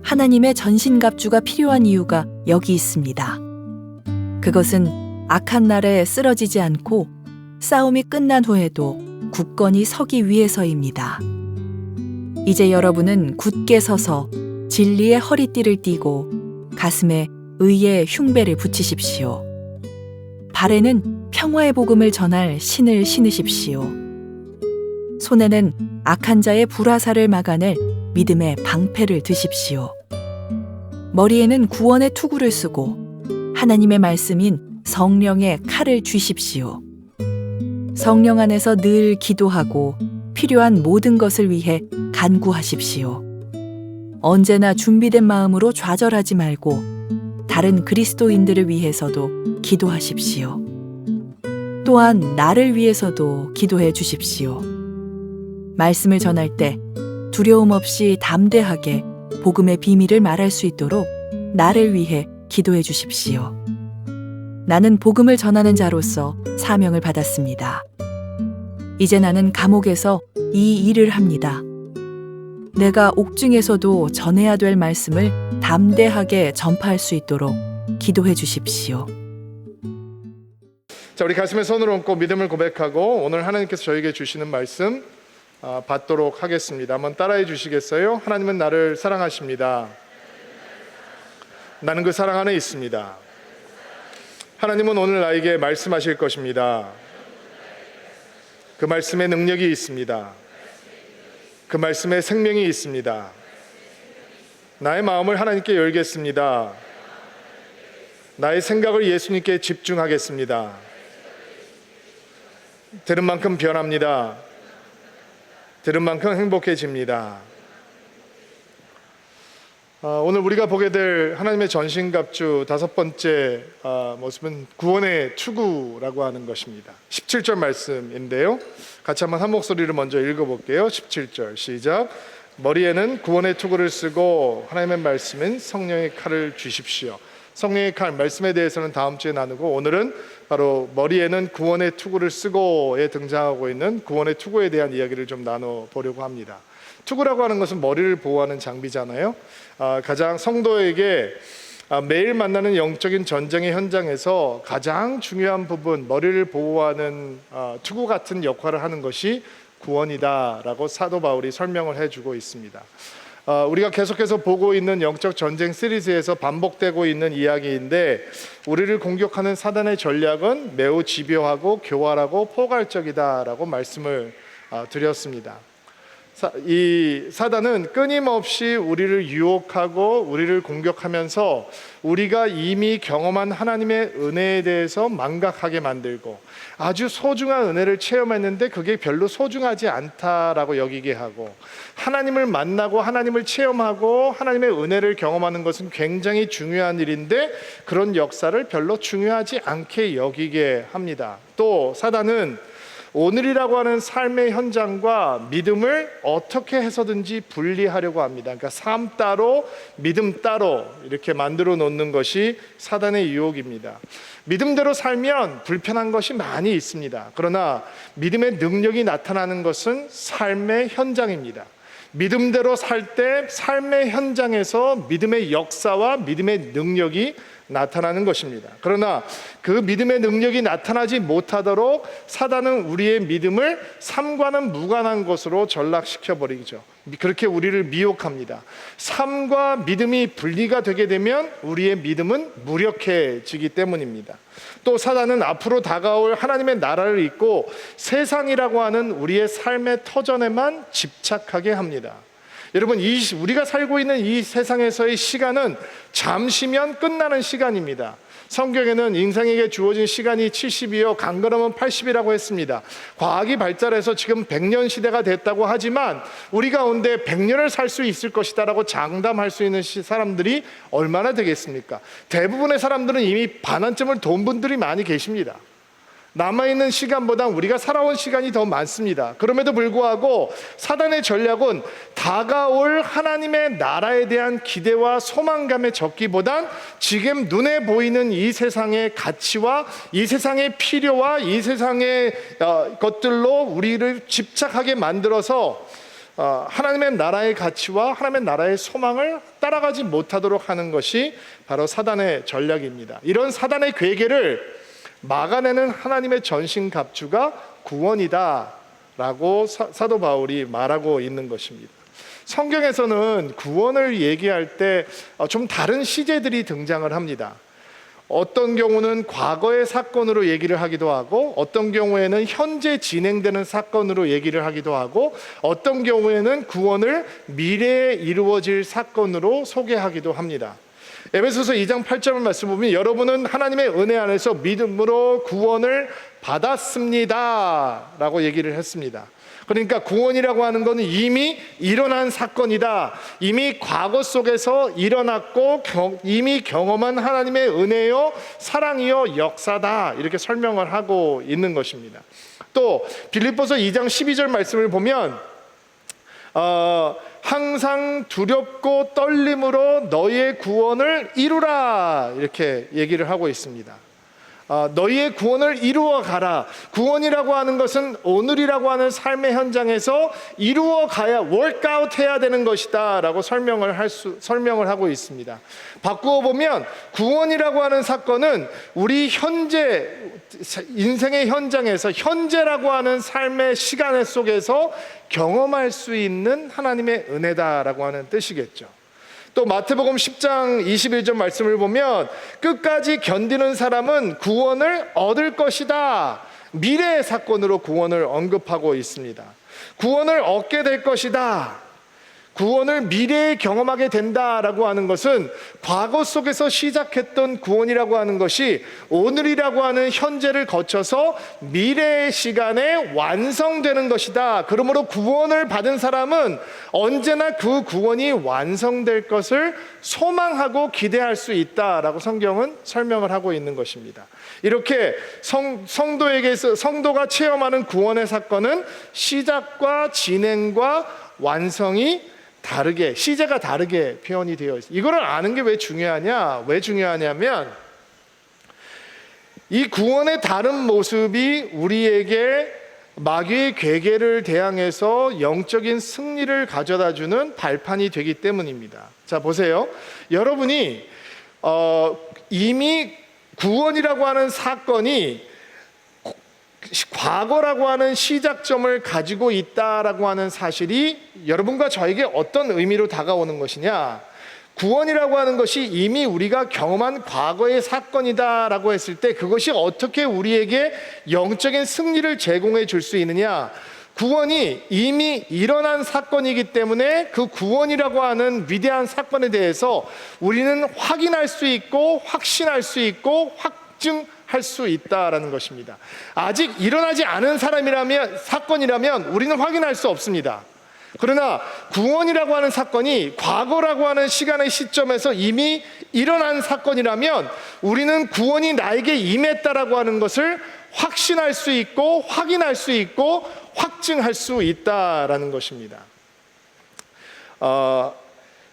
하나님의 전신갑주가 필요한 이유가 여기 있습니다. 그것은 악한 날에 쓰러지지 않고 싸움이 끝난 후에도 굳건히 서기 위해서입니다. 이제 여러분은 굳게 서서 진리의 허리띠를 띠고 가슴에 의의 흉배를 붙이십시오. 발에는 평화의 복음을 전할 신을 신으십시오. 손에는 악한 자의 불화살을 막아낼 믿음의 방패를 드십시오. 머리에는 구원의 투구를 쓰고 하나님의 말씀인 성령의 칼을 쥐십시오. 성령 안에서 늘 기도하고 필요한 모든 것을 위해 간구하십시오. 언제나 준비된 마음으로 좌절하지 말고 다른 그리스도인들을 위해서도 기도하십시오. 또한 나를 위해서도 기도해 주십시오. 말씀을 전할 때 두려움 없이 담대하게 복음의 비밀을 말할 수 있도록 나를 위해 기도해 주십시오. 나는 복음을 전하는 자로서 사명을 받았습니다. 이제 나는 감옥에서 이 일을 합니다. 내가 옥중에서도 전해야 될 말씀을 담대하게 전파할 수 있도록 기도해 주십시오. 자, 우리 가슴에 손을 얹고 믿음을 고백하고 오늘 하나님께서 저에게 주시는 말씀 받도록 하겠습니다. 한번 따라해 주시겠어요? 하나님은 나를 사랑하십니다. 나는 그 사랑 안에 있습니다. 하나님은 오늘 나에게 말씀하실 것입니다. 그 말씀에 능력이 있습니다. 그 말씀에 생명이 있습니다. 나의 마음을 하나님께 열겠습니다. 나의 생각을 예수님께 집중하겠습니다. 들은 만큼 변합니다. 들은 만큼 행복해집니다. 오늘 우리가 보게 될 하나님의 전신갑주 다섯 번째 모습은 구원의 투구라고 하는 것입니다. 17절 말씀인데요, 같이 한번 한 목소리를 먼저 읽어볼게요. 17절 시작. 머리에는 구원의 투구를 쓰고 하나님의 말씀인 성령의 칼을 쥐십시오. 성령의 칼 말씀에 대해서는 다음 주에 나누고, 오늘은 바로 머리에는 구원의 투구를 쓰고에 등장하고 있는 구원의 투구에 대한 이야기를 좀 나눠보려고 합니다. 투구라고 하는 것은 머리를 보호하는 장비잖아요. 가장 성도에게 매일 만나는 영적인 전쟁의 현장에서 가장 중요한 부분, 머리를 보호하는 투구 같은 역할을 하는 것이 구원이다라고 사도 바울이 설명을 해주고 있습니다. 우리가 계속해서 보고 있는 영적 전쟁 시리즈에서 반복되고 있는 이야기인데, 우리를 공격하는 사단의 전략은 매우 집요하고 교활하고 포괄적이다라고 말씀을 드렸습니다. 이 사단은 끊임없이 우리를 유혹하고 우리를 공격하면서 우리가 이미 경험한 하나님의 은혜에 대해서 망각하게 만들고, 아주 소중한 은혜를 체험했는데 그게 별로 소중하지 않다라고 여기게 하고, 하나님을 만나고 하나님을 체험하고 하나님의 은혜를 경험하는 것은 굉장히 중요한 일인데 그런 역사를 별로 중요하지 않게 여기게 합니다. 또 사단은 오늘이라고 하는 삶의 현장과 믿음을 어떻게 해서든지 분리하려고 합니다. 그러니까 삶 따로 믿음 따로 이렇게 만들어 놓는 것이 사단의 유혹입니다. 믿음대로 살면 불편한 것이 많이 있습니다. 그러나 믿음의 능력이 나타나는 것은 삶의 현장입니다. 믿음대로 살 때 삶의 현장에서 믿음의 역사와 믿음의 능력이 나타나는 것입니다. 그러나 그 믿음의 능력이 나타나지 못하도록 사단은 우리의 믿음을 삶과는 무관한 것으로 전락시켜 버리죠. 그렇게 우리를 미혹합니다. 삶과 믿음이 분리가 되게 되면 우리의 믿음은 무력해지기 때문입니다. 또 사단은 앞으로 다가올 하나님의 나라를 잊고 세상이라고 하는 우리의 삶의 터전에만 집착하게 합니다. 여러분, 우리가 살고 있는 이 세상에서의 시간은 잠시면 끝나는 시간입니다. 성경에는 인생에게 주어진 시간이 70이요 강건하면 80이라고 했습니다. 과학이 발달해서 지금 100년 시대가 됐다고 하지만 우리 가운데 100년을 살 수 있을 것이다 라고 장담할 수 있는 사람들이 얼마나 되겠습니까? 대부분의 사람들은 이미 반환점을 돈 분들이 많이 계십니다. 남아있는 시간보다 우리가 살아온 시간이 더 많습니다. 그럼에도 불구하고 사단의 전략은 다가올 하나님의 나라에 대한 기대와 소망감에 적기보단 지금 눈에 보이는 이 세상의 가치와 이 세상의 필요와 이 세상의 것들로 우리를 집착하게 만들어서 하나님의 나라의 가치와 하나님의 나라의 소망을 따라가지 못하도록 하는 것이 바로 사단의 전략입니다. 이런 사단의 괴계를 막아내는 하나님의 전신갑주가 구원이다 라고 사도 바울이 말하고 있는 것입니다. 성경에서는 구원을 얘기할 때 좀 다른 시제들이 등장을 합니다. 어떤 경우는 과거의 사건으로 얘기를 하기도 하고, 어떤 경우에는 현재 진행되는 사건으로 얘기를 하기도 하고, 어떤 경우에는 구원을 미래에 이루어질 사건으로 소개하기도 합니다. 에베소서 2장 8절 말씀 보면 여러분은 하나님의 은혜 안에서 믿음으로 구원을 받았습니다 라고 얘기를 했습니다. 그러니까 구원이라고 하는 것은 이미 일어난 사건이다. 이미 과거 속에서 일어났고 이미 경험한 하나님의 은혜요 사랑이요 역사다, 이렇게 설명을 하고 있는 것입니다. 또 빌립보서 2장 12절 말씀을 보면 항상 두렵고 떨림으로 너희의 구원을 이루라, 이렇게 얘기를 하고 있습니다. 너희의 구원을 이루어 가라. 구원이라고 하는 것은 오늘이라고 하는 삶의 현장에서 이루어 가야, 월크아웃 해야 되는 것이다 라고 설명을 하고 있습니다. 바꾸어 보면 구원이라고 하는 사건은 우리 현재 인생의 현장에서 현재라고 하는 삶의 시간 속에서 경험할 수 있는 하나님의 은혜다라고 하는 뜻이겠죠. 또 마태복음 10장 21절 말씀을 보면 끝까지 견디는 사람은 구원을 얻을 것이다. 미래의 사건으로 구원을 언급하고 있습니다. 구원을 얻게 될 것이다. 구원을 미래에 경험하게 된다라고 하는 것은 과거 속에서 시작했던 구원이라고 하는 것이 오늘이라고 하는 현재를 거쳐서 미래의 시간에 완성되는 것이다. 그러므로 구원을 받은 사람은 언제나 그 구원이 완성될 것을 소망하고 기대할 수 있다라고 성경은 설명을 하고 있는 것입니다. 이렇게 성도가 체험하는 구원의 사건은 시작과 진행과 완성이 다르게, 시제가 다르게 표현이 되어 있습니다. 이거를 아는 게 왜 중요하냐? 왜 중요하냐면 이 구원의 다른 모습이 우리에게 마귀의 괴계를 대항해서 영적인 승리를 가져다주는 발판이 되기 때문입니다. 자, 보세요. 여러분이 이미 구원이라고 하는 사건이 과거라고 하는 시작점을 가지고 있다라고 하는 사실이 여러분과 저에게 어떤 의미로 다가오는 것이냐? 구원이라고 하는 것이 이미 우리가 경험한 과거의 사건이다라고 했을 때 그것이 어떻게 우리에게 영적인 승리를 제공해 줄 수 있느냐? 구원이 이미 일어난 사건이기 때문에 그 구원이라고 하는 위대한 사건에 대해서 우리는 확인할 수 있고 확신할 수 있고 확증할 수 있다라는 것입니다. 아직 일어나지 않은 사건이라면 우리는 확인할 수 없습니다. 그러나 구원이라고 하는 사건이 과거라고 하는 시간의 시점에서 이미 일어난 사건이라면 우리는 구원이 나에게 임했다라고 하는 것을 확신할 수 있고 확인할 수 있고 확증할 수 있다라는 것입니다.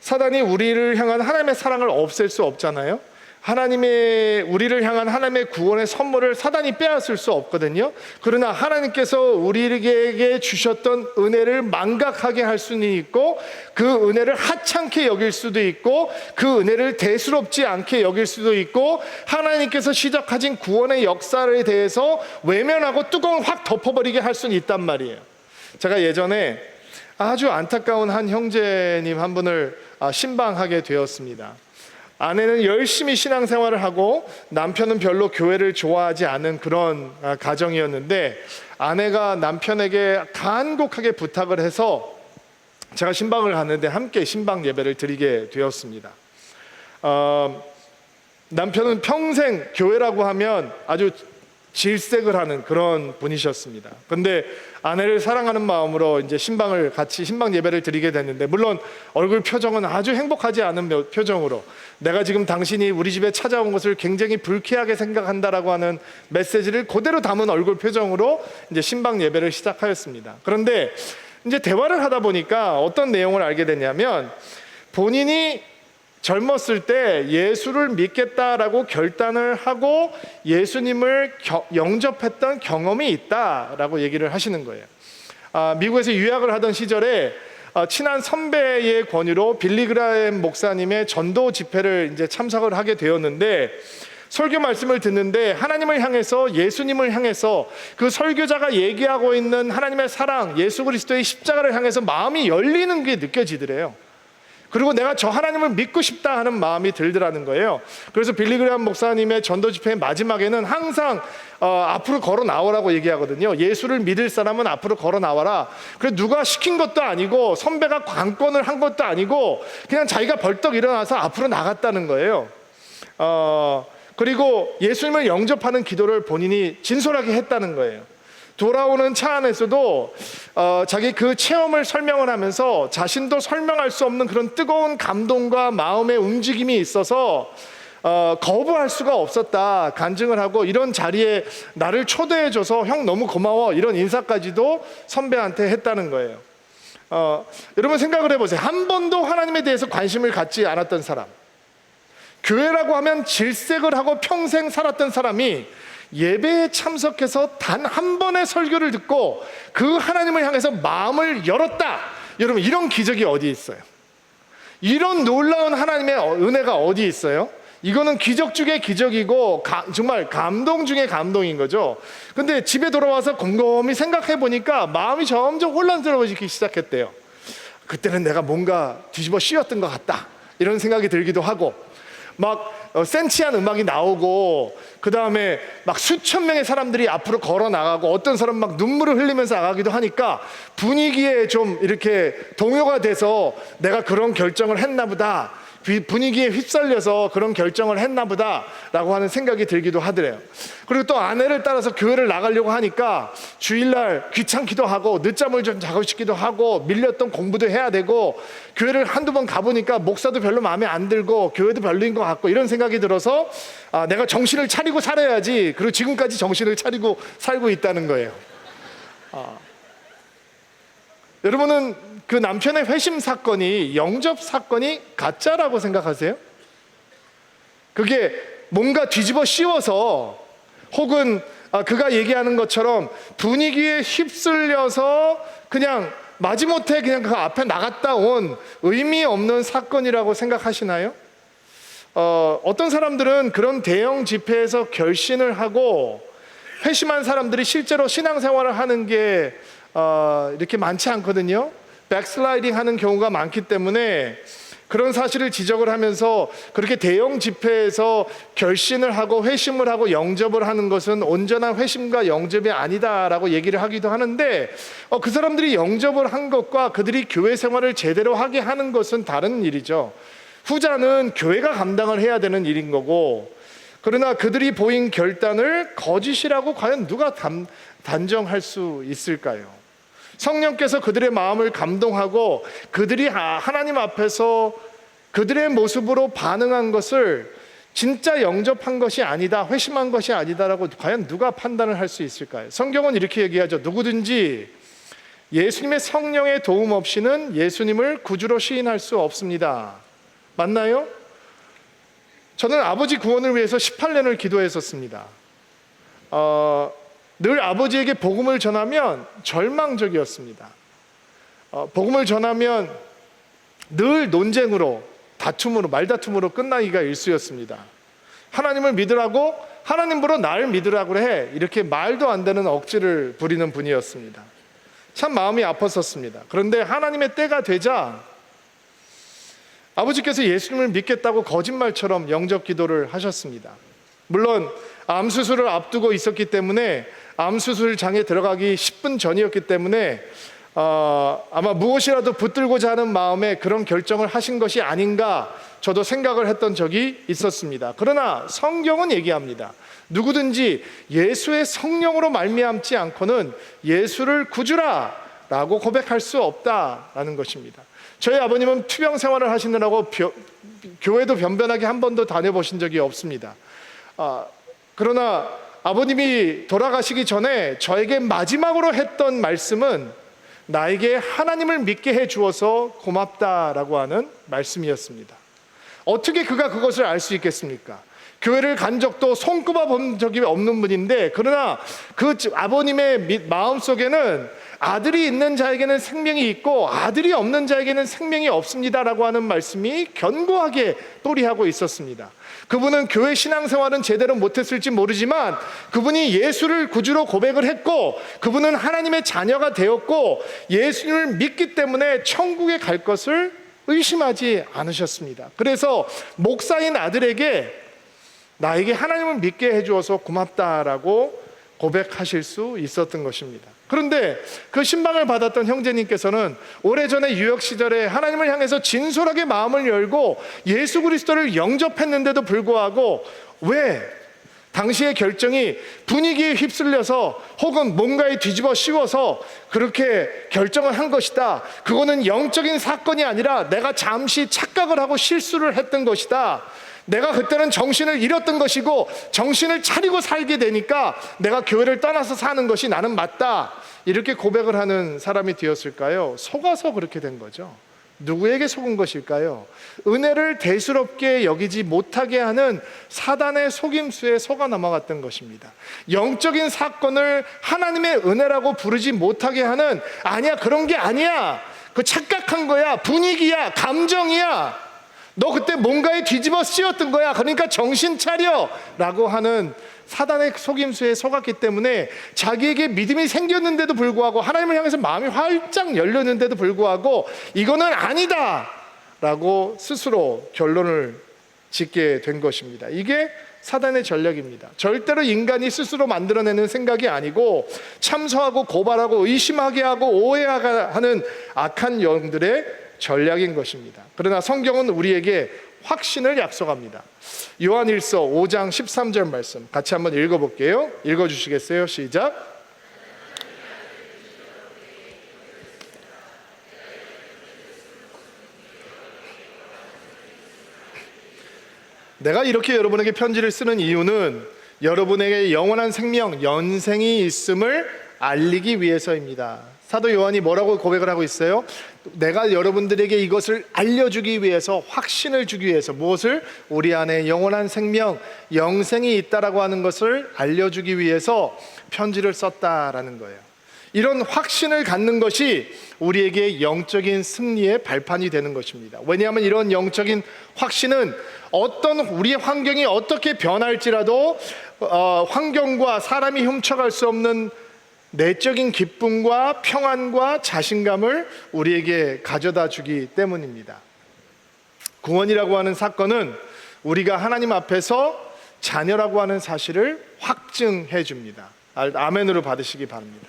사단이 우리를 향한 하나님의 사랑을 없앨 수 없잖아요. 우리를 향한 하나님의 구원의 선물을 사단이 빼앗을 수 없거든요. 그러나 하나님께서 우리에게 주셨던 은혜를 망각하게 할 수는 있고, 그 은혜를 하찮게 여길 수도 있고, 그 은혜를 대수롭지 않게 여길 수도 있고, 하나님께서 시작하신 구원의 역사에 대해서 외면하고 뚜껑을 확 덮어버리게 할 수는 있단 말이에요. 제가 예전에 아주 안타까운 한 형제님 한 분을 신방하게 되었습니다. 아내는 열심히 신앙생활을 하고 남편은 별로 교회를 좋아하지 않은 그런 가정이었는데, 아내가 남편에게 간곡하게 부탁을 해서 제가 신방을 갔는데 함께 신방 예배를 드리게 되었습니다. 남편은 평생 교회라고 하면 아주 질색을 하는 그런 분이셨습니다. 근데 아내를 사랑하는 마음으로 이제 신방 예배를 드리게 됐는데, 물론 얼굴 표정은 아주 행복하지 않은 표정으로, 내가 지금 당신이 우리 집에 찾아온 것을 굉장히 불쾌하게 생각한다라고 하는 메시지를 그대로 담은 얼굴 표정으로 이제 신방 예배를 시작하였습니다. 그런데 이제 대화를 하다 보니까 어떤 내용을 알게 됐냐면, 본인이 젊었을 때 예수를 믿겠다라고 결단을 하고 예수님을 영접했던 경험이 있다라고 얘기를 하시는 거예요. 미국에서 유학을 하던 시절에 친한 선배의 권유로 빌리그라햄 목사님의 전도 집회를 이제 참석을 하게 되었는데, 설교 말씀을 듣는데 하나님을 향해서, 예수님을 향해서, 그 설교자가 얘기하고 있는 하나님의 사랑, 예수 그리스도의 십자가를 향해서 마음이 열리는 게 느껴지더래요. 그리고 내가 저 하나님을 믿고 싶다 하는 마음이 들더라는 거예요. 그래서 빌리그레암 목사님의 전도 집회의 마지막에는 항상 앞으로 걸어 나오라고 얘기하거든요. 예수를 믿을 사람은 앞으로 걸어 나와라. 그래서 누가 시킨 것도 아니고 선배가 관건을 한 것도 아니고 그냥 자기가 벌떡 일어나서 앞으로 나갔다는 거예요. 그리고 예수님을 영접하는 기도를 본인이 진솔하게 했다는 거예요. 돌아오는 차 안에서도 자기 그 체험을 설명을 하면서 자신도 설명할 수 없는 그런 뜨거운 감동과 마음의 움직임이 있어서 거부할 수가 없었다 간증을 하고, 이런 자리에 나를 초대해줘서 형 너무 고마워 이런 인사까지도 선배한테 했다는 거예요. 여러분 생각을 해보세요. 한 번도 하나님에 대해서 관심을 갖지 않았던 사람, 교회라고 하면 질색을 하고 평생 살았던 사람이 예배에 참석해서 단 한 번의 설교를 듣고 그 하나님을 향해서 마음을 열었다. 여러분, 이런 기적이 어디 있어요? 이런 놀라운 하나님의 은혜가 어디 있어요? 이거는 기적 중에 기적이고 정말 감동 중에 감동인 거죠. 근데 집에 돌아와서 곰곰이 생각해 보니까 마음이 점점 혼란스러워지기 시작했대요. 그때는 내가 뭔가 뒤집어 씌웠던 것 같다, 이런 생각이 들기도 하고, 막 센치한 음악이 나오고, 그 다음에 막 수천 명의 사람들이 앞으로 걸어 나가고, 어떤 사람 막 눈물을 흘리면서 나가기도 하니까 분위기에 좀 이렇게 동요가 돼서 내가 그런 결정을 했나 보다, 분위기에 휩쓸려서 그런 결정을 했나 보다 라고 하는 생각이 들기도 하더래요. 그리고 또 아내를 따라서 교회를 나가려고 하니까 주일날 귀찮기도 하고 늦잠을 좀 자고 싶기도 하고 밀렸던 공부도 해야 되고, 교회를 한두 번 가보니까 목사도 별로 마음에 안 들고 교회도 별로인 것 같고, 이런 생각이 들어서 내가 정신을 차리고 살아야지, 그리고 지금까지 정신을 차리고 살고 있다는 거예요. 여러분은 그 남편의 회심 사건이, 영접 사건이 가짜라고 생각하세요? 그게 뭔가 뒤집어 씌워서, 혹은 그가 얘기하는 것처럼 분위기에 휩쓸려서 그냥 마지못해 그냥 그 앞에 나갔다 온 의미 없는 사건이라고 생각하시나요? 어떤 사람들은 그런 대형 집회에서 결신을 하고 회심한 사람들이 실제로 신앙생활을 하는 게 이렇게 많지 않거든요. 백슬라이딩 하는 경우가 많기 때문에 그런 사실을 지적을 하면서, 그렇게 대형 집회에서 결신을 하고 회심을 하고 영접을 하는 것은 온전한 회심과 영접이 아니다라고 얘기를 하기도 하는데, 그 사람들이 영접을 한 것과 그들이 교회 생활을 제대로 하게 하는 것은 다른 일이죠. 후자는 교회가 감당을 해야 되는 일인 거고, 그러나 그들이 보인 결단을 거짓이라고 과연 누가 단정할 수 있을까요? 성령께서 그들의 마음을 감동하고 그들이 하나님 앞에서 그들의 모습으로 반응한 것을 진짜 영접한 것이 아니다, 회심한 것이 아니다라고 과연 누가 판단을 할 수 있을까요? 성경은 이렇게 얘기하죠. 누구든지 예수님의 성령의 도움 없이는 예수님을 구주로 시인할 수 없습니다. 맞나요? 저는 아버지 구원을 위해서 18년을 기도했었습니다. 늘 아버지에게 복음을 전하면 절망적이었습니다. 복음을 전하면 늘 논쟁으로, 다툼으로, 말다툼으로 끝나기가 일쑤였습니다. 하나님을 믿으라고, 하나님보다 나를 믿으라고 해, 이렇게 말도 안 되는 억지를 부리는 분이었습니다. 참 마음이 아팠었습니다. 그런데 하나님의 때가 되자 아버지께서 예수님을 믿겠다고 거짓말처럼 영접 기도를 하셨습니다. 물론 암수술을 앞두고 있었기 때문에, 암수술장에 들어가기 10분 전이었기 때문에 아마 무엇이라도 붙들고자 하는 마음에 그런 결정을 하신 것이 아닌가 저도 생각을 했던 적이 있었습니다. 그러나 성경은 얘기합니다. 누구든지 예수의 성령으로 말미암지 않고는 예수를 구주라 라고 고백할 수 없다라는 것입니다. 저희 아버님은 투병 생활을 하시느라고 교회도 변변하게 한 번도 다녀보신 적이 없습니다. 그러나 아버님이 돌아가시기 전에 저에게 마지막으로 했던 말씀은 나에게 하나님을 믿게 해 주어서 고맙다라고 하는 말씀이었습니다. 어떻게 그가 그것을 알 수 있겠습니까? 교회를 간 적도 손꼽아 본 적이 없는 분인데, 그러나 그 아버님의 마음속에는 아들이 있는 자에게는 생명이 있고 아들이 없는 자에게는 생명이 없습니다라고 하는 말씀이 견고하게 또리하고 있었습니다. 그분은 교회 신앙생활은 제대로 못했을지 모르지만 그분이 예수를 구주로 고백을 했고 그분은 하나님의 자녀가 되었고 예수님을 믿기 때문에 천국에 갈 것을 의심하지 않으셨습니다. 그래서 목사인 아들에게 나에게 하나님을 믿게 해주어서 고맙다라고 고백하실 수 있었던 것입니다. 그런데 그 신방을 받았던 형제님께서는 오래전에 유학 시절에 하나님을 향해서 진솔하게 마음을 열고 예수 그리스도를 영접했는데도 불구하고 왜 당시의 결정이 분위기에 휩쓸려서 혹은 뭔가에 뒤집어 씌워서 그렇게 결정을 한 것이다, 그거는 영적인 사건이 아니라 내가 잠시 착각을 하고 실수를 했던 것이다, 내가 그때는 정신을 잃었던 것이고 정신을 차리고 살게 되니까 내가 교회를 떠나서 사는 것이 나는 맞다, 이렇게 고백을 하는 사람이 되었을까요? 속아서 그렇게 된 거죠. 누구에게 속은 것일까요? 은혜를 대수롭게 여기지 못하게 하는 사단의 속임수에 속아 넘어갔던 것입니다. 영적인 사건을 하나님의 은혜라고 부르지 못하게 하는, 아니야 그런 게 아니야, 그 착각한 거야, 분위기야, 감정이야, 너 그때 뭔가에 뒤집어 씌웠던 거야, 그러니까 정신 차려 라고 하는 사단의 속임수에 속았기 때문에 자기에게 믿음이 생겼는데도 불구하고 하나님을 향해서 마음이 활짝 열렸는데도 불구하고 이거는 아니다 라고 스스로 결론을 짓게 된 것입니다. 이게 사단의 전략입니다. 절대로 인간이 스스로 만들어내는 생각이 아니고 참소하고 고발하고 의심하게 하고 오해하게 하는 악한 영들의 전략인 것입니다. 그러나 성경은 우리에게 확신을 약속합니다. 요한일서 5장 13절 말씀 같이 한번 읽어볼게요. 읽어주시겠어요? 시작. 내가 이렇게 여러분에게 편지를 쓰는 이유는 여러분에게 영원한 생명, 연생이 있음을 알리기 위해서입니다. 사도 요한이 뭐라고 고백을 하고 있어요? 내가 여러분들에게 이것을 알려주기 위해서, 확신을 주기 위해서, 무엇을? 우리 안에 영원한 생명, 영생이 있다라고 하는 것을 알려주기 위해서 편지를 썼다라는 거예요. 이런 확신을 갖는 것이 우리에게 영적인 승리의 발판이 되는 것입니다. 왜냐하면 이런 영적인 확신은 어떤 우리의 환경이 어떻게 변할지라도 환경과 사람이 훔쳐갈 수 없는 내적인 기쁨과 평안과 자신감을 우리에게 가져다 주기 때문입니다. 구원이라고 하는 사건은 우리가 하나님 앞에서 자녀라고 하는 사실을 확증해 줍니다. 아멘으로 받으시기 바랍니다.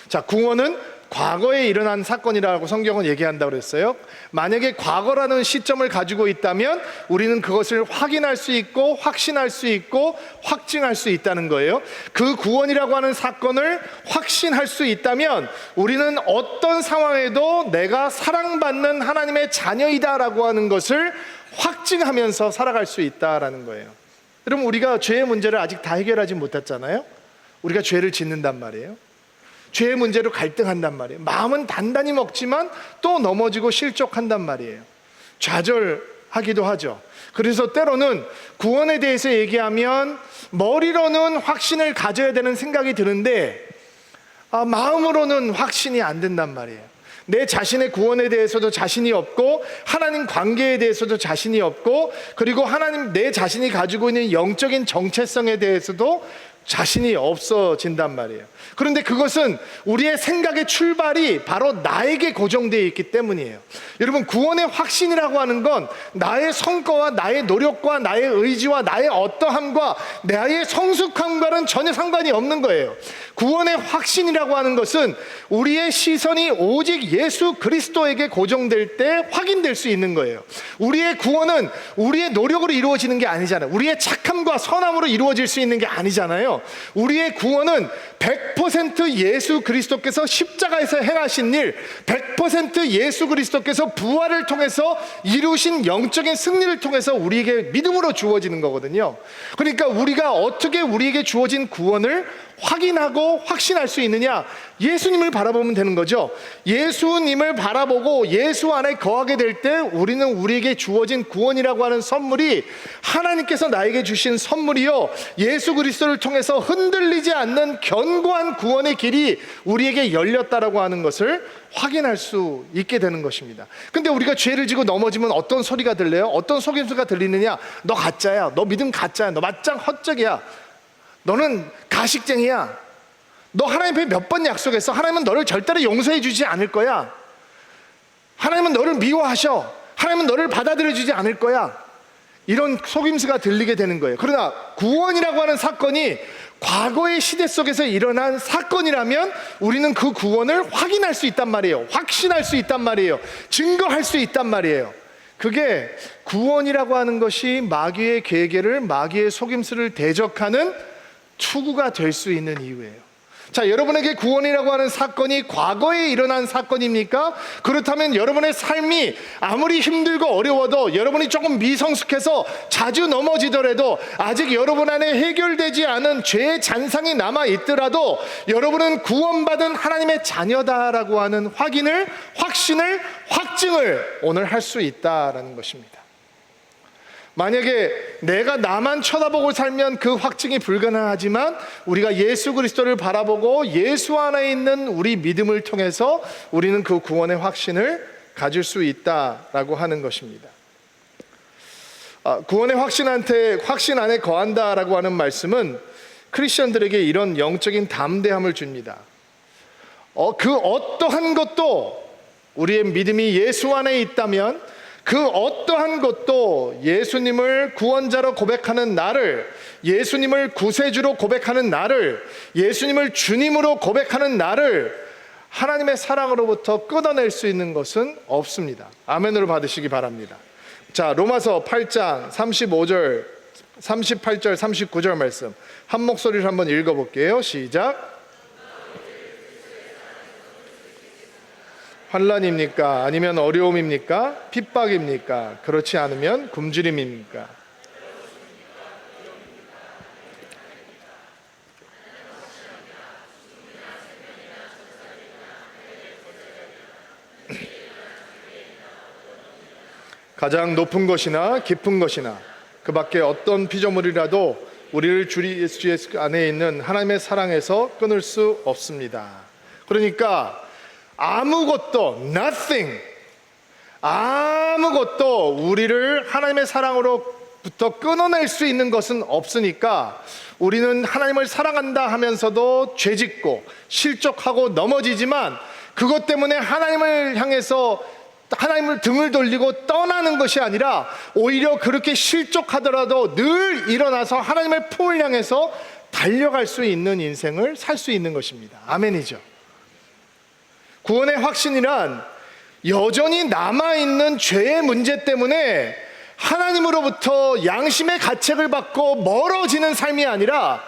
자, 구원은 과거에 일어난 사건이라고 성경은 얘기한다고 그랬어요. 만약에 과거라는 시점을 가지고 있다면 우리는 그것을 확인할 수 있고 확신할 수 있고 확증할 수 있다는 거예요. 그 구원이라고 하는 사건을 확신할 수 있다면 우리는 어떤 상황에도 내가 사랑받는 하나님의 자녀이다라고 하는 것을 확증하면서 살아갈 수 있다라는 거예요. 여러분, 우리가 죄의 문제를 아직 다 해결하지 못했잖아요. 우리가 죄를 짓는단 말이에요. 죄의 문제로 갈등한단 말이에요. 마음은 단단히 먹지만 또 넘어지고 실족한단 말이에요. 좌절하기도 하죠. 그래서 때로는 구원에 대해서 얘기하면 머리로는 확신을 가져야 되는 생각이 드는데 마음으로는 확신이 안 된단 말이에요. 내 자신의 구원에 대해서도 자신이 없고 하나님 관계에 대해서도 자신이 없고 그리고 하나님 내 자신이 가지고 있는 영적인 정체성에 대해서도 자신이 없어진단 말이에요. 그런데 그것은 우리의 생각의 출발이 바로 나에게 고정되어 있기 때문이에요. 여러분, 구원의 확신이라고 하는 건 나의 성과와 나의 노력과 나의 의지와 나의 어떠함과 나의 성숙함과는 전혀 상관이 없는 거예요. 구원의 확신이라고 하는 것은 우리의 시선이 오직 예수 그리스도에게 고정될 때 확인될 수 있는 거예요. 우리의 구원은 우리의 노력으로 이루어지는 게 아니잖아요. 우리의 착함과 선함으로 이루어질 수 있는 게 아니잖아요. 우리의 구원은 100% 예수 그리스도께서 십자가에서 행하신 일, 100% 예수 그리스도께서 부활을 통해서 이루신 영적인 승리를 통해서 우리에게 믿음으로 주어지는 거거든요. 그러니까 우리가 어떻게 우리에게 주어진 구원을 확인하고 확신할 수 있느냐? 예수님을 바라보면 되는 거죠. 예수님을 바라보고 예수 안에 거하게 될 때 우리는 우리에게 주어진 구원이라고 하는 선물이 하나님께서 나에게 주신 선물이요, 예수 그리스도를 통해서 흔들리지 않는 견고한 구원의 길이 우리에게 열렸다라고 하는 것을 확인할 수 있게 되는 것입니다. 근데 우리가 죄를 지고 넘어지면 어떤 소리가 들려요? 어떤 속임수가 들리느냐? 너 가짜야, 너 믿음 가짜야, 너 맞짱 헛적이야, 너는 가식쟁이야, 너 하나님 앞에 몇 번 약속했어, 하나님은 너를 절대로 용서해 주지 않을 거야, 하나님은 너를 미워하셔, 하나님은 너를 받아들여 주지 않을 거야, 이런 속임수가 들리게 되는 거예요. 그러나 구원이라고 하는 사건이 과거의 시대 속에서 일어난 사건이라면 우리는 그 구원을 확인할 수 있단 말이에요. 확신할 수 있단 말이에요. 증거할 수 있단 말이에요. 그게 구원이라고 하는 것이 마귀의 계계를, 마귀의 속임수를 대적하는 투구가 될 수 있는 이유예요. 자, 여러분에게 구원이라고 하는 사건이 과거에 일어난 사건입니까? 그렇다면 여러분의 삶이 아무리 힘들고 어려워도, 여러분이 조금 미성숙해서 자주 넘어지더라도, 아직 여러분 안에 해결되지 않은 죄의 잔상이 남아 있더라도 여러분은 구원받은 하나님의 자녀다라고 하는 확인을, 확신을, 확증을 오늘 할 수 있다라는 것입니다. 만약에 내가 나만 쳐다보고 살면 그 확증이 불가능하지만 우리가 예수 그리스도를 바라보고 예수 안에 있는 우리 믿음을 통해서 우리는 그 구원의 확신을 가질 수 있다라고 하는 것입니다. 구원의 확신 안에 거한다라고 하는 말씀은 크리스천들에게 이런 영적인 담대함을 줍니다. 그 어떠한 것도 우리의 믿음이 예수 안에 있다면, 그 어떠한 것도 예수님을 구원자로 고백하는 나를, 예수님을 구세주로 고백하는 나를, 예수님을 주님으로 고백하는 나를 하나님의 사랑으로부터 끊어낼 수 있는 것은 없습니다. 아멘으로 받으시기 바랍니다. 자, 로마서 8장 35절, 38절, 39절 말씀 한 목소리로 한번 읽어볼게요. 시작. 환난입니까? 아니면 어려움입니까? 핍박입니까? 그렇지 않으면 굶주림입니까? 가장 높은 것이나 깊은 것이나 그 밖에 어떤 피조물이라도 우리를 주 예수 안에 있는 하나님의 사랑에서 끊을 수 없습니다. 그러니까 아무것도, nothing, 아무것도 우리를 하나님의 사랑으로부터 끊어낼 수 있는 것은 없으니까 우리는 하나님을 사랑한다 하면서도 죄짓고 실족하고 넘어지지만, 그것 때문에 하나님을 향해서 하나님을 등을 돌리고 떠나는 것이 아니라 오히려 그렇게 실족하더라도 늘 일어나서 하나님의 품을 향해서 달려갈 수 있는 인생을 살 수 있는 것입니다. 아멘이죠. 구원의 확신이란 여전히 남아있는 죄의 문제 때문에 하나님으로부터 양심의 가책을 받고 멀어지는 삶이 아니라,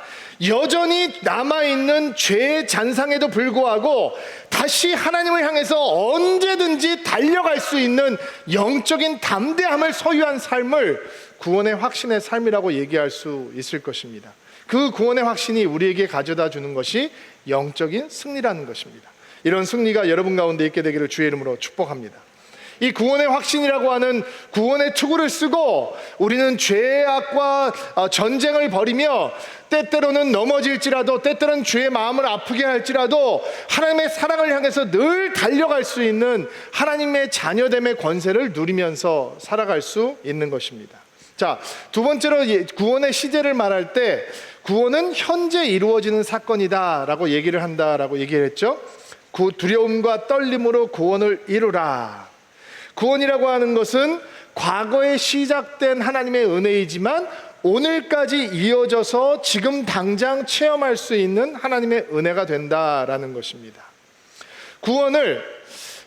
여전히 남아있는 죄의 잔상에도 불구하고 다시 하나님을 향해서 언제든지 달려갈 수 있는 영적인 담대함을 소유한 삶을 구원의 확신의 삶이라고 얘기할 수 있을 것입니다. 그 구원의 확신이 우리에게 가져다 주는 것이 영적인 승리라는 것입니다. 이런 승리가 여러분 가운데 있게 되기를 주의 이름으로 축복합니다. 이 구원의 확신이라고 하는 구원의 투구를 쓰고 우리는 죄악과 전쟁을 벌이며, 때때로는 넘어질지라도, 때때로는 주의 마음을 아프게 할지라도 하나님의 사랑을 향해서 늘 달려갈 수 있는 하나님의 자녀됨의 권세를 누리면서 살아갈 수 있는 것입니다. 자, 두 번째로 구원의 시제를 말할 때 구원은 현재 이루어지는 사건이다라고 얘기를 한다라고 얘기를 했죠. 두려움과 떨림으로 구원을 이루라. 구원이라고 하는 것은 과거에 시작된 하나님의 은혜이지만 오늘까지 이어져서 지금 당장 체험할 수 있는 하나님의 은혜가 된다라는 것입니다. 구원을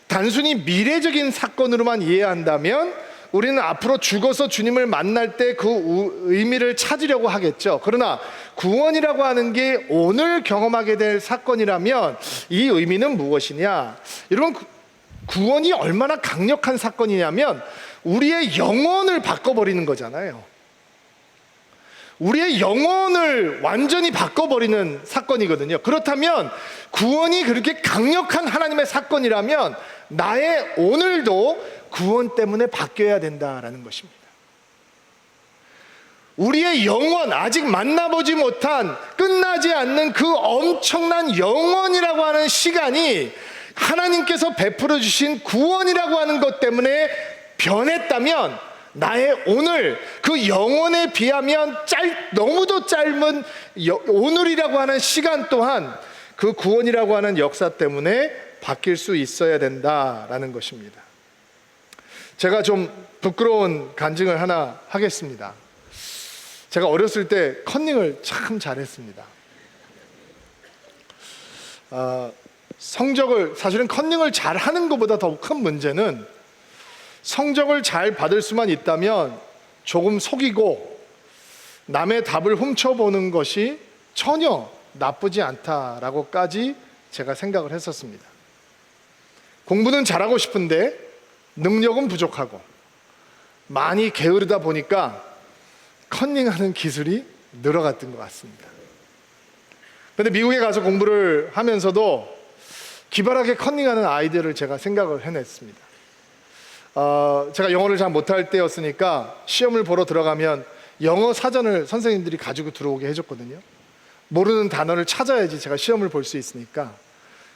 단순히 미래적인 사건으로만 이해한다면 우리는 앞으로 죽어서 주님을 만날 때 그 의미를 찾으려고 하겠죠. 그러나 구원이라고 하는 게 오늘 경험하게 될 사건이라면 이 의미는 무엇이냐? 여러분, 구원이 얼마나 강력한 사건이냐면 우리의 영혼을 바꿔버리는 거잖아요. 우리의 영혼을 완전히 바꿔버리는 사건이거든요. 그렇다면 구원이 그렇게 강력한 하나님의 사건이라면 나의 오늘도 구원 때문에 바뀌어야 된다라는 것입니다. 우리의 영혼, 아직 만나보지 못한 끝나지 않는 그 엄청난 영혼이라고 하는 시간이 하나님께서 베풀어 주신 구원이라고 하는 것 때문에 변했다면 나의 오늘, 그 영혼에 비하면 너무도 짧은 오늘이라고 하는 시간 또한 그 구원이라고 하는 역사 때문에 바뀔 수 있어야 된다라는 것입니다. 제가 좀 부끄러운 간증을 하나 하겠습니다. 제가 어렸을 때 컨닝을 참 잘했습니다. 사실은 컨닝을 잘하는 것보다 더 큰 문제는 성적을 잘 받을 수만 있다면 조금 속이고 남의 답을 훔쳐보는 것이 전혀 나쁘지 않다라고까지 제가 생각을 했었습니다. 공부는 잘하고 싶은데 능력은 부족하고 많이 게으르다 보니까 컨닝하는 기술이 늘어갔던 것 같습니다. 그런데 미국에 가서 공부를 하면서도 기발하게 컨닝하는 아이디어를 제가 생각을 해냈습니다. 제가 영어를 잘 못할 때였으니까 시험을 보러 들어가면 영어 사전을 선생님들이 가지고 들어오게 해줬거든요. 모르는 단어를 찾아야지 제가 시험을 볼 수 있으니까.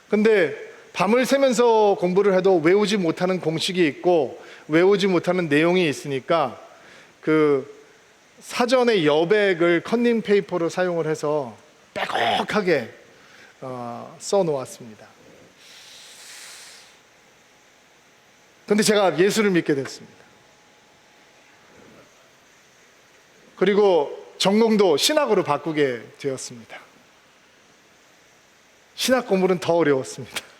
근데 밤을 새면서 공부를 해도 외우지 못하는 공식이 있고 외우지 못하는 내용이 있으니까 그 사전의 여백을 컨닝 페이퍼로 사용을 해서 빼곡하게 써놓았습니다. 근데 제가 예수를 믿게 됐습니다. 그리고 전공도 신학으로 바꾸게 되었습니다. 신학 공부는 더 어려웠습니다.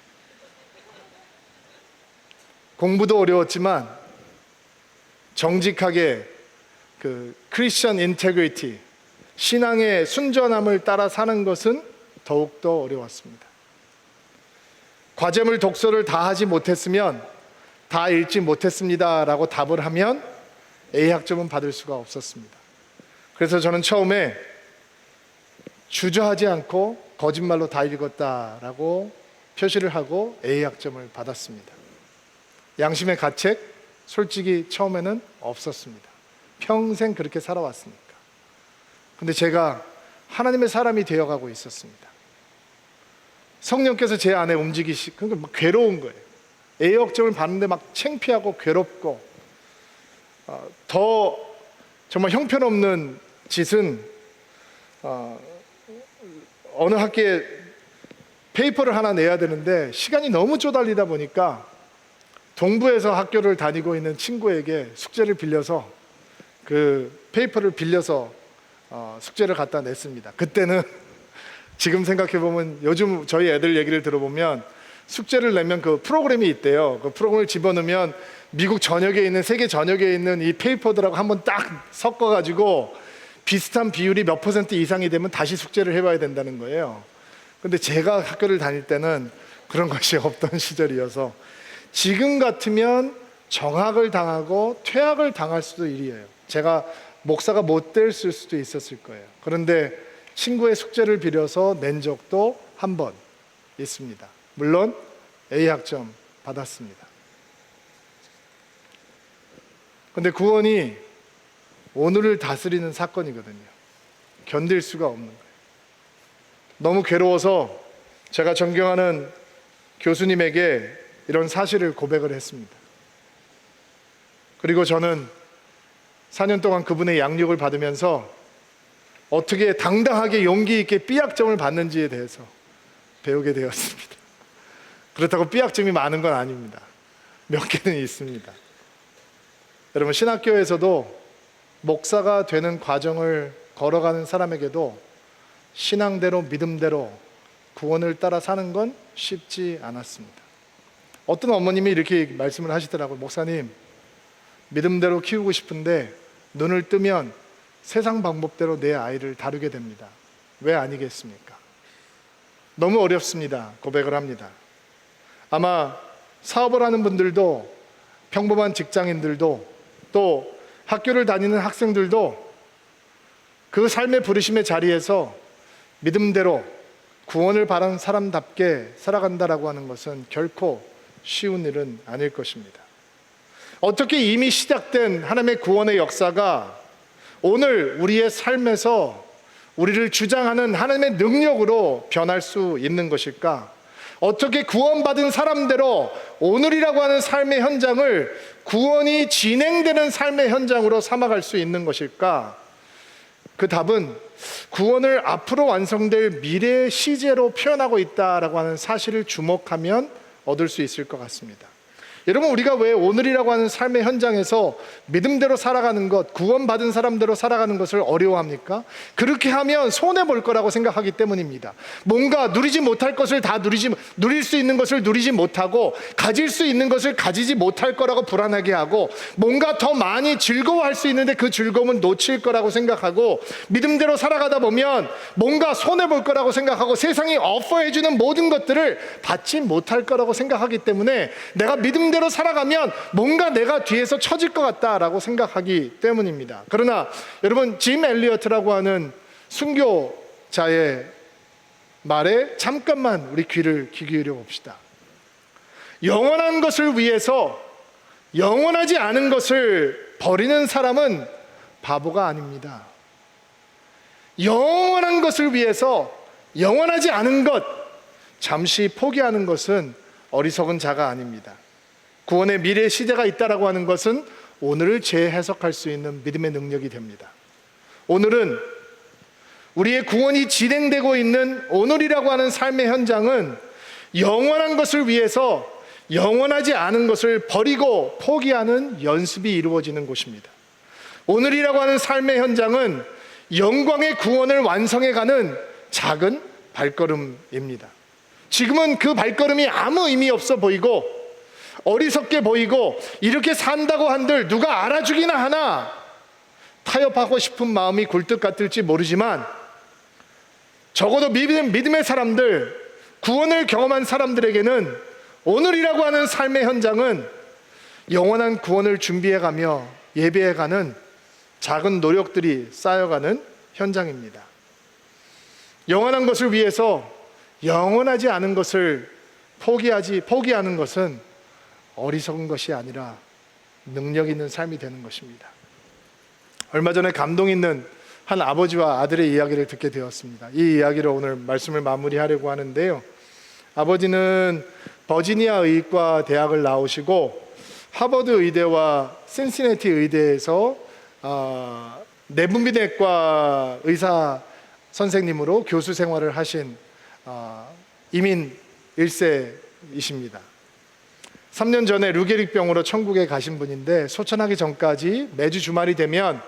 공부도 어려웠지만 정직하게 그 크리스천 인테그리티, 신앙의 순전함을 따라 사는 것은 더욱더 어려웠습니다. 과제물 독서를 다 하지 못했으면 다 읽지 못했습니다 라고 답을 하면 A학점은 받을 수가 없었습니다. 그래서 저는 처음에 주저하지 않고 거짓말로 다 읽었다라고 표시를 하고 A학점을 받았습니다. 양심의 가책 솔직히 처음에는 없었습니다. 평생 그렇게 살아왔으니까. 근데 제가 하나님의 사람이 되어가고 있었습니다. 성령께서 제 안에 그러니까 막 괴로운 거예요. A학점을 받는데 막 창피하고 괴롭고, 더 정말 형편없는 짓은 어느 학기에 페이퍼를 하나 내야 되는데 시간이 너무 쪼달리다 보니까 동부에서 학교를 다니고 있는 친구에게 숙제를 빌려서 그 페이퍼를 빌려서 숙제를 갖다 냈습니다. 그때는 지금 생각해보면 요즘 저희 애들 얘기를 들어보면 숙제를 내면 그 프로그램이 있대요. 그 프로그램을 집어넣으면 미국 전역에 있는, 세계 전역에 있는 이 페이퍼들하고 한번 딱 섞어가지고 비슷한 비율이 몇 % 이상이 되면 다시 숙제를 해봐야 된다는 거예요. 근데 제가 학교를 다닐 때는 그런 것이 없던 시절이어서 지금 같으면 정학을 당하고 퇴학을 당할 수도 일이에요. 제가 목사가 못 될 수도 있었을 거예요. 그런데 친구의 숙제를 빌려서 낸 적도 한 번 있습니다. 물론 A학점 받았습니다. 근데 구원이 오늘을 다스리는 사건이거든요. 견딜 수가 없는 거예요. 너무 괴로워서 제가 존경하는 교수님에게 이런 사실을 고백을 했습니다. 그리고 저는 4년 동안 그분의 양육을 받으면서 어떻게 당당하게 용기 있게 삐약점을 받는지에 대해서 배우게 되었습니다. 그렇다고 삐약점이 많은 건 아닙니다. 몇 개는 있습니다. 여러분, 신학교에서도 목사가 되는 과정을 걸어가는 사람에게도 신앙대로 믿음대로 구원을 따라 사는 건 쉽지 않았습니다. 어떤 어머님이 이렇게 말씀을 하시더라고요. 목사님, 믿음대로 키우고 싶은데 눈을 뜨면 세상 방법대로 내 아이를 다루게 됩니다. 왜 아니겠습니까? 너무 어렵습니다. 고백을 합니다. 아마 사업을 하는 분들도, 평범한 직장인들도, 또 학교를 다니는 학생들도 그 삶의 부르심의 자리에서 믿음대로 구원을 바라는 사람답게 살아간다라고 하는 것은 결코 쉬운 일은 아닐 것입니다. 어떻게 이미 시작된 하나님의 구원의 역사가 오늘 우리의 삶에서 우리를 주장하는 하나님의 능력으로 변할 수 있는 것일까? 어떻게 구원받은 사람대로 오늘이라고 하는 삶의 현장을 구원이 진행되는 삶의 현장으로 삼아갈 수 있는 것일까? 그 답은 구원을 앞으로 완성될 미래의 시제로 표현하고 있다라고 하는 사실을 주목하면 얻을 수 있을 것 같습니다. 여러분, 우리가 왜 오늘이라고 하는 삶의 현장에서 믿음대로 살아가는 것, 구원받은 사람대로 살아가는 것을 어려워합니까? 그렇게 하면 손해볼 거라고 생각하기 때문입니다. 뭔가 누리지 못할 것을 누릴 수 있는 것을 누리지 못하고, 가질 수 있는 것을 가지지 못할 거라고 불안하게 하고, 뭔가 더 많이 즐거워할 수 있는데 그 즐거움을 놓칠 거라고 생각하고, 믿음대로 살아가다 보면 뭔가 손해볼 거라고 생각하고, 세상이 오퍼해주는 모든 것들을 받지 못할 거라고 생각하기 때문에 내가 믿음대로 살아가면 뭔가 내가 뒤에서 처질 것 같다라고 생각하기 때문입니다. 그러나 여러분, 짐 엘리어트라고 하는 순교자의 말에 잠깐만 우리 귀를 기울여 봅시다. 영원한 것을 위해서 영원하지 않은 것을 버리는 사람은 바보가 아닙니다. 영원한 것을 위해서 영원하지 않은 것 잠시 포기하는 것은 어리석은 자가 아닙니다. 구원의 미래 시대가 있다라고 하는 것은 오늘을 재해석할 수 있는 믿음의 능력이 됩니다. 오늘은 우리의 구원이 진행되고 있는 오늘이라고 하는 삶의 현장은 영원한 것을 위해서 영원하지 않은 것을 버리고 포기하는 연습이 이루어지는 곳입니다. 오늘이라고 하는 삶의 현장은 영광의 구원을 완성해가는 작은 발걸음입니다. 지금은 그 발걸음이 아무 의미 없어 보이고 어리석게 보이고, 이렇게 산다고 한들 누가 알아주기나 하나 타협하고 싶은 마음이 굴뚝 같을지 모르지만, 적어도 믿음의 사람들, 구원을 경험한 사람들에게는 오늘이라고 하는 삶의 현장은 영원한 구원을 준비해가며 예배해가는 작은 노력들이 쌓여가는 현장입니다. 영원한 것을 위해서 영원하지 않은 것을 포기하는 것은 어리석은 것이 아니라 능력 있는 삶이 되는 것입니다. 얼마 전에 감동 있는 한 아버지와 아들의 이야기를 듣게 되었습니다. 이 이야기로 오늘 말씀을 마무리하려고 하는데요. 아버지는 버지니아 의과 대학을 나오시고 하버드 의대와 신시내티 의대에서 내분비내과 의사 선생님으로 교수 생활을 하신 이민 1세이십니다. 3년 전에 루게릭병으로 천국에 가신 분인데, 소천하기 전까지 매주 주말이 되면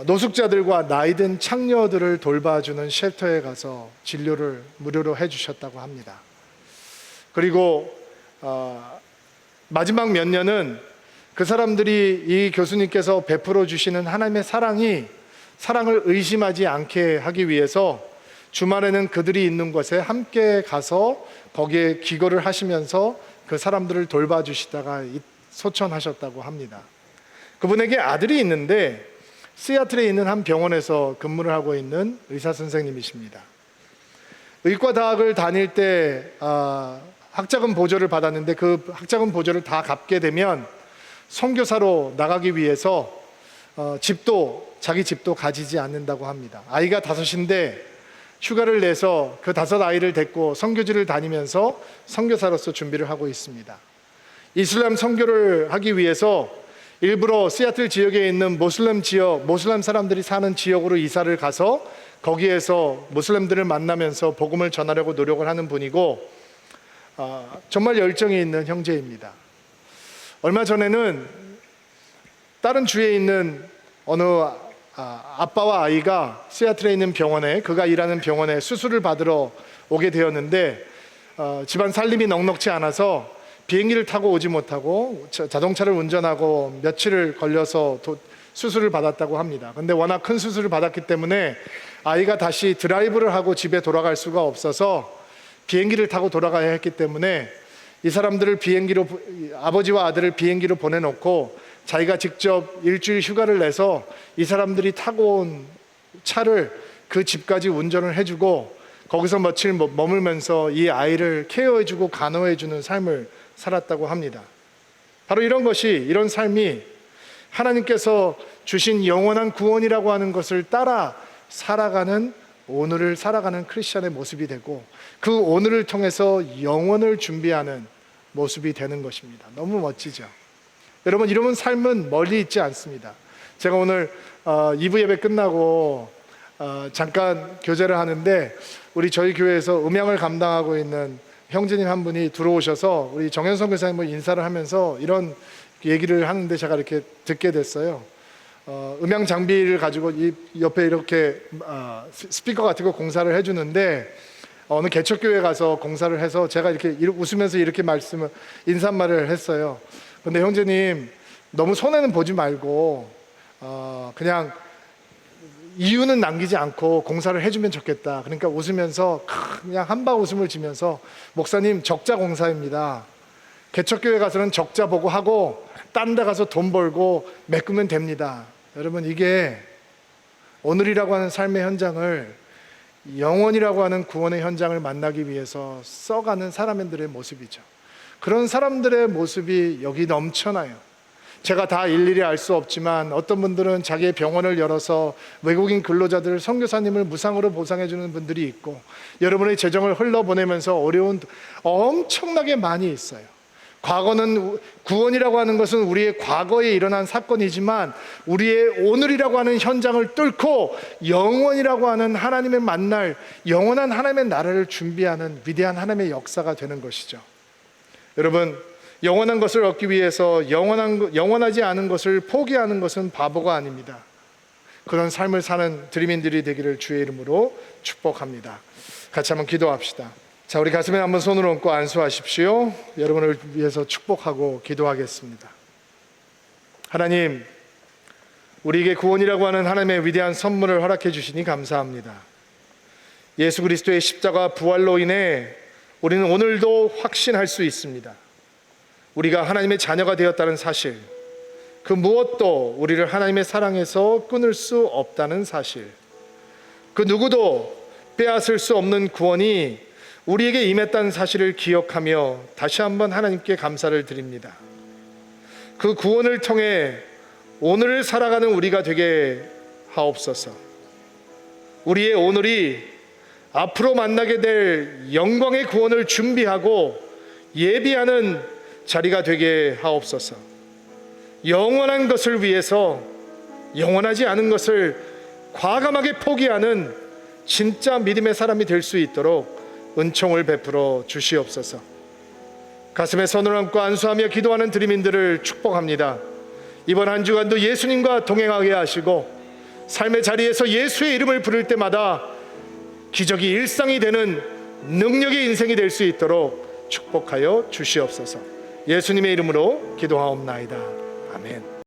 노숙자들과 나이든 창녀들을 돌봐주는 쉘터에 가서 진료를 무료로 해주셨다고 합니다. 그리고 마지막 몇 년은 그 사람들이 이 교수님께서 베풀어 주시는 하나님의 사랑을 의심하지 않게 하기 위해서 주말에는 그들이 있는 곳에 함께 가서 거기에 기거를 하시면서 그 사람들을 돌봐주시다가 소천하셨다고 합니다. 그분에게 아들이 있는데 시애틀에 있는 한 병원에서 근무를 하고 있는 의사 선생님이십니다. 의과 대학을 다닐 때 학자금 보조를 받았는데 그 학자금 보조를 다 갚게 되면 선교사로 나가기 위해서 자기 집도 가지지 않는다고 합니다. 아이가 5인데 휴가를 내서 그 5 아이를 데리고 선교지를 다니면서 선교사로서 준비를 하고 있습니다. 이슬람 선교를 하기 위해서 일부러 시애틀 지역에 있는 모슬렘 사람들이 사는 지역으로 이사를 가서 거기에서 모슬렘들을 만나면서 복음을 전하려고 노력을 하는 분이고, 정말 열정이 있는 형제입니다. 얼마 전에는 다른 주에 있는 어느 아빠와 아이가 시애틀에 있는 병원에, 그가 일하는 병원에 수술을 받으러 오게 되었는데, 집안 살림이 넉넉지 않아서 비행기를 타고 오지 못하고 자동차를 운전하고 며칠을 걸려서 수술을 받았다고 합니다. 근데 워낙 큰 수술을 받았기 때문에 아이가 다시 드라이브를 하고 집에 돌아갈 수가 없어서 비행기를 타고 돌아가야 했기 때문에 이 사람들을 아버지와 아들을 비행기로 보내놓고 자기가 직접 일주일 휴가를 내서 이 사람들이 타고 온 차를 그 집까지 운전을 해주고 거기서 며칠 머물면서 이 아이를 케어해주고 간호해주는 삶을 살았다고 합니다. 바로 이런 삶이 하나님께서 주신 영원한 구원이라고 하는 것을 따라 살아가는, 오늘을 살아가는 크리스천의 모습이 되고, 그 오늘을 통해서 영원을 준비하는 모습이 되는 것입니다. 너무 멋지죠? 여러분, 이런 삶은 멀리 있지 않습니다. 제가 오늘 2부 예배 끝나고 잠깐 교제를 하는데, 저희 교회에서 음향을 감당하고 있는 형제님 한 분이 들어오셔서 우리 정현성 교사님을 인사를 하면서 이런 얘기를 하는데 제가 이렇게 듣게 됐어요. 음향 장비를 가지고 이 옆에 이렇게 스피커 같은 거 공사를 해주는데, 어느 개척교회 가서 공사를 해서 제가 이렇게 웃으면서 이렇게 인사말을 했어요. 근데 형제님, 너무 손해는 보지 말고 그냥 이유는 남기지 않고 공사를 해주면 좋겠다. 그러니까 웃으면서 그냥 한바 웃음을 지면서, 목사님, 적자 공사입니다. 개척교회 가서는 적자 보고 하고 딴 데 가서 돈 벌고 메꾸면 됩니다. 여러분, 이게 오늘이라고 하는 삶의 현장을, 영원이라고 하는 구원의 현장을 만나기 위해서 써가는 사람들의 모습이죠. 그런 사람들의 모습이 여기 넘쳐나요. 제가 다 일일이 알 수 없지만 어떤 분들은 자기의 병원을 열어서 외국인 근로자들, 선교사님을 무상으로 보상해 주는 분들이 있고, 여러분의 재정을 흘러보내면서 어려운 엄청나게 많이 있어요. 과거는, 구원이라고 하는 것은 우리의 과거에 일어난 사건이지만 우리의 오늘이라고 하는 현장을 뚫고 영원이라고 하는 하나님을 만날, 영원한 하나님의 나라를 준비하는 위대한 하나님의 역사가 되는 것이죠. 여러분, 영원한 것을 얻기 위해서 영원하지 않은 것을 포기하는 것은 바보가 아닙니다. 그런 삶을 사는 드림인들이 되기를 주의 이름으로 축복합니다. 같이 한번 기도합시다. 자, 우리 가슴에 한번 손을 얹고 안수하십시오. 여러분을 위해서 축복하고 기도하겠습니다. 하나님, 우리에게 구원이라고 하는 하나님의 위대한 선물을 허락해 주시니 감사합니다. 예수 그리스도의 십자가 부활로 인해 우리는 오늘도 확신할 수 있습니다. 우리가 하나님의 자녀가 되었다는 사실, 그 무엇도 우리를 하나님의 사랑에서 끊을 수 없다는 사실, 그 누구도 빼앗을 수 없는 구원이 우리에게 임했다는 사실을 기억하며 다시 한번 하나님께 감사를 드립니다. 그 구원을 통해 오늘을 살아가는 우리가 되게 하옵소서. 우리의 오늘이 앞으로 만나게 될 영광의 구원을 준비하고 예비하는 자리가 되게 하옵소서. 영원한 것을 위해서 영원하지 않은 것을 과감하게 포기하는 진짜 믿음의 사람이 될 수 있도록 은총을 베풀어 주시옵소서. 가슴에 손을 얹고 안수하며 기도하는 드림인들을 축복합니다. 이번 한 주간도 예수님과 동행하게 하시고 삶의 자리에서 예수의 이름을 부를 때마다 기적이 일상이 되는 능력의 인생이 될 수 있도록 축복하여 주시옵소서. 예수님의 이름으로 기도하옵나이다. 아멘.